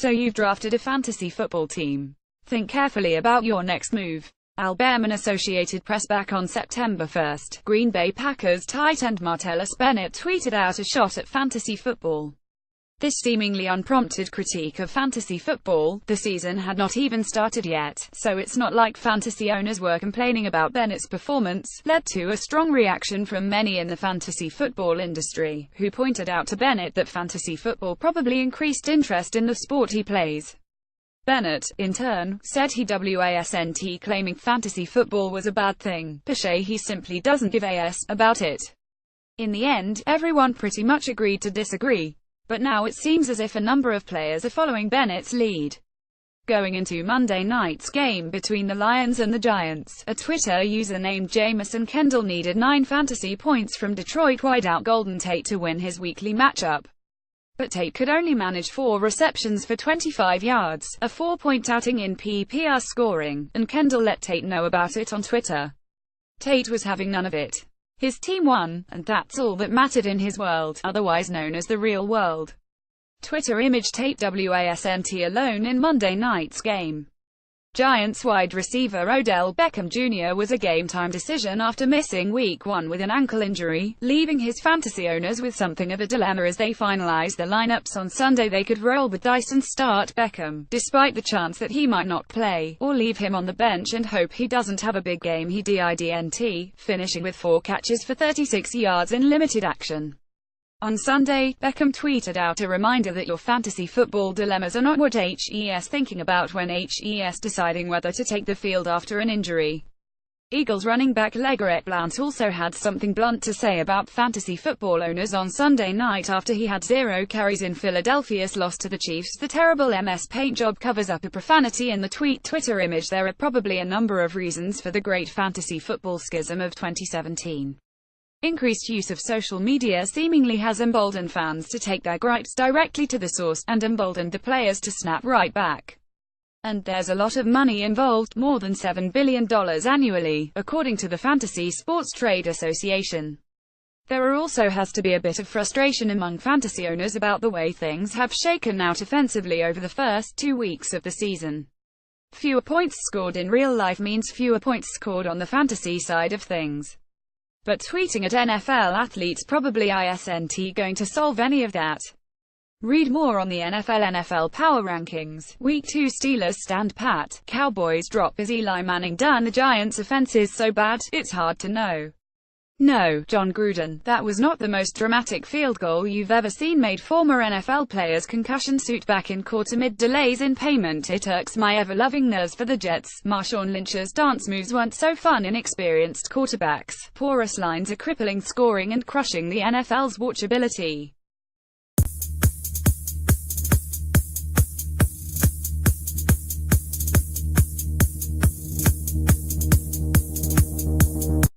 So you've drafted a fantasy football team. Think carefully about your next move. Al Behrman. Associated Press. Back on September 1st, Green Bay Packers tight end Martellus Bennett tweeted out a shot at fantasy football. This seemingly unprompted critique of fantasy football, the season had not even started yet, so it's not like fantasy owners were complaining about Bennett's performance, led to a strong reaction from many in the fantasy football industry, who pointed out to Bennett that fantasy football probably increased interest in the sport he plays. Bennett, in turn, said he wasn't claiming fantasy football was a bad thing, per se. He simply doesn't give a s about it. In the end, everyone pretty much agreed to disagree. But now it seems as if a number of players are following Bennett's lead. Going into Monday night's game between the Lions and the Giants, a Twitter user named Jamison Kendall needed 9 fantasy points from Detroit wideout Golden Tate to win his weekly matchup. But Tate could only manage 4 receptions for 25 yards, a 4-point outing in PPR scoring, and Kendall let Tate know about it on Twitter. Tate was having none of it. His team won, and that's all that mattered in his world, otherwise known as the real world. Twitter image. Tate wasn't alone in Monday night's game. Giants wide receiver Odell Beckham Jr. was a game-time decision after missing Week 1 with an ankle injury, leaving his fantasy owners with something of a dilemma as they finalized the lineups on Sunday. They could roll the dice and start Beckham, despite the chance that he might not play, or leave him on the bench and hope he doesn't have a big game. He didn't, finishing with 4 catches for 36 yards in limited action. On Sunday, Beckham tweeted out a reminder that your fantasy football dilemmas are not what he's thinking about when he's deciding whether to take the field after an injury. Eagles running back LeGarrette Blount also had something blunt to say about fantasy football owners on Sunday night after he had 0 carries in Philadelphia's loss to the Chiefs. The terrible MS Paint job covers up a profanity in the Twitter image. There are probably a number of reasons for the great fantasy football schism of 2017. Increased use of social media seemingly has emboldened fans to take their gripes directly to the source, and emboldened the players to snap right back. And there's a lot of money involved, more than $7 billion annually, according to the Fantasy Sports Trade Association. There also has to be a bit of frustration among fantasy owners about the way things have shaken out offensively over the first 2 weeks of the season. Fewer points scored in real life means fewer points scored on the fantasy side of things. But tweeting at NFL athletes probably isn't going to solve any of that. Read more on the NFL Power Rankings. Week 2 Steelers stand pat, Cowboys drop. Is Eli Manning done? The Giants' offense is so bad, it's hard to know. No, John Gruden, that was not the most dramatic field goal you've ever seen. Made former NFL players concussion suit back in court amid delays in payment. It irks my ever-loving nerves for the Jets. Marshawn Lynch's dance moves weren't so fun. Inexperienced quarterbacks, porous lines are crippling scoring and crushing the NFL's watchability.